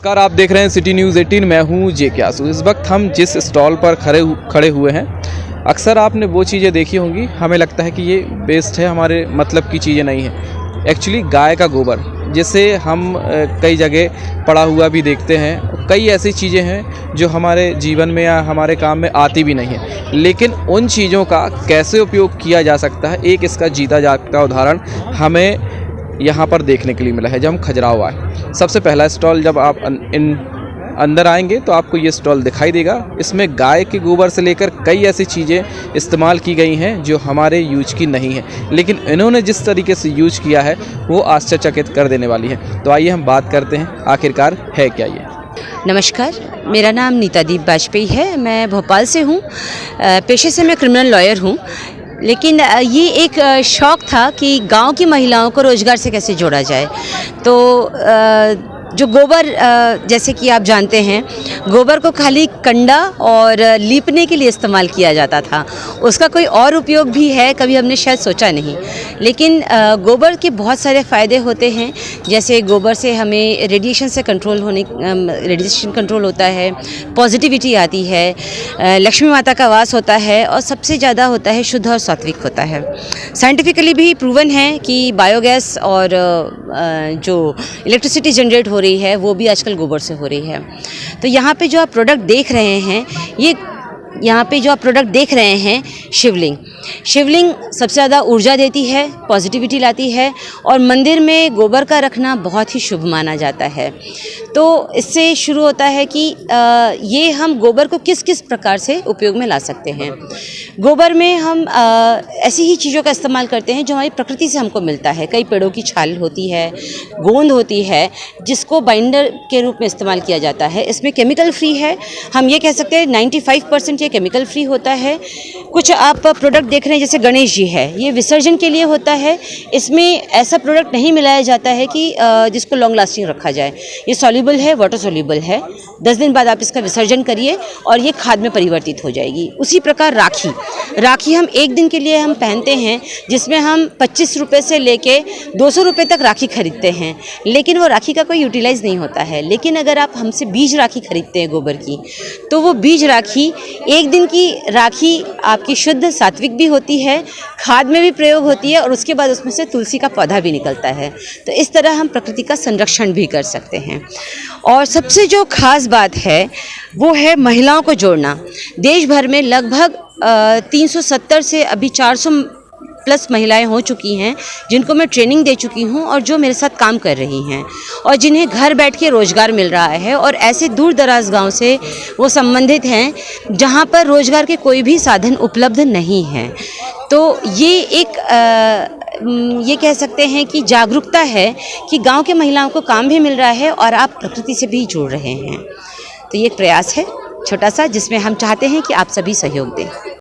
नमस्कार, आप देख रहे हैं सिटी न्यूज़ 18। मैं हूं जे के आसू। इस वक्त हम जिस स्टॉल पर खड़े हुए हैं, अक्सर आपने वो चीज़ें देखी होंगी, हमें लगता है कि ये वेस्ट है, हमारे मतलब की चीज़ें नहीं हैं। एक्चुअली गाय का गोबर, जिसे हम कई जगह पड़ा हुआ भी देखते हैं। कई ऐसी चीज़ें हैं जो हमारे जीवन में या हमारे काम में आती भी नहीं है, लेकिन उन चीज़ों का कैसे उपयोग किया जा सकता है, एक इसका जीता जागता उदाहरण हमें यहाँ पर देखने के लिए मिला है जब हम खजुराहो आए। सबसे पहला स्टॉल, जब आप अंदर आएंगे तो आपको ये स्टॉल दिखाई देगा। इसमें गाय के गोबर से लेकर कई ऐसी चीज़ें इस्तेमाल की गई हैं जो हमारे यूज की नहीं है, लेकिन इन्होंने जिस तरीके से यूज किया है वो आश्चर्यचकित कर देने वाली है। तो आइए हम बात करते हैं आखिरकार है क्या ये। नमस्कार, मेरा नाम नीतादीप वाजपेयी है। मैं भोपाल से हूँ। पेशे से मैं क्रिमिनल लॉयर हूँ, लेकिन ये एक शौक़ था कि गांव की महिलाओं को रोज़गार से कैसे जोड़ा जाए। तो जो गोबर, जैसे कि आप जानते हैं, गोबर को खाली कंडा और लीपने के लिए इस्तेमाल किया जाता था। उसका कोई और उपयोग भी है, कभी हमने शायद सोचा नहीं। लेकिन गोबर के बहुत सारे फ़ायदे होते हैं। जैसे गोबर से हमें रेडिएशन कंट्रोल होता है, पॉजिटिविटी आती है, लक्ष्मी माता का वास होता है, और सबसे ज़्यादा होता है शुद्ध और सात्विक होता है। साइंटिफिकली भी प्रूवन है कि बायोगैस और जो इलेक्ट्रिसिटी जनरेट हो रही है वो भी आजकल गोबर से हो रही है। तो यहाँ पे जो आप प्रोडक्ट देख रहे हैं, शिवलिंग सबसे ज़्यादा ऊर्जा देती है, पॉजिटिविटी लाती है, और मंदिर में गोबर का रखना बहुत ही शुभ माना जाता है। तो इससे शुरू होता है कि ये हम गोबर को किस किस प्रकार से उपयोग में ला सकते हैं। गोबर में हम ऐसी ही चीज़ों का इस्तेमाल करते हैं जो हमारी प्रकृति से हमको मिलता है। कई पेड़ों की छाल होती है, गोंद होती है, जिसको बाइंडर के रूप में इस्तेमाल किया जाता है। इसमें केमिकल फ्री है, हम ये कह सकते हैं 95% ये केमिकल फ्री होता है। कुछ आप प्रोडक्ट देख रहे हैं, जैसे गणेश जी है, ये विसर्जन के लिए होता है। इसमें ऐसा प्रोडक्ट नहीं मिलाया जाता है कि जिसको लॉन्ग लास्टिंग रखा जाए। ये सॉल्युबल है, वाटर सॉल्युबल है। 10 दिन बाद आप इसका विसर्जन करिए और ये खाद में परिवर्तित हो जाएगी। उसी प्रकार राखी हम एक दिन के लिए हम पहनते हैं, जिसमें हम 25 रुपये से लेके 200 रुपये तक राखी खरीदते हैं, लेकिन वो राखी का कोई यूटिलाइज़ नहीं होता है। लेकिन अगर आप हमसे बीज राखी खरीदते हैं गोबर की, तो वो बीज राखी, एक दिन की राखी आपकी शुद्ध सात्विक भी होती है, खाद में भी प्रयोग होती है, और उसके बाद उसमें से तुलसी का पौधा भी निकलता है। तो इस तरह हम प्रकृति का संरक्षण भी कर सकते हैं। और सबसे जो खास बात है वो है महिलाओं को जोड़ना। देश भर में लगभग 370 से अभी 400 प्लस महिलाएं हो चुकी हैं जिनको मैं ट्रेनिंग दे चुकी हूं, और जो मेरे साथ काम कर रही हैं, और जिन्हें घर बैठ के रोज़गार मिल रहा है। और ऐसे दूर दराज गांव से वो संबंधित हैं जहां पर रोज़गार के कोई भी साधन उपलब्ध नहीं हैं। तो ये एक ये कह सकते हैं कि जागरूकता है कि गांव के महिलाओं को काम भी मिल रहा है और आप प्रकृति से भी जुड़ रहे हैं। तो ये एक प्रयास है छोटा सा, जिसमें हम चाहते हैं कि आप सभी सहयोग दें।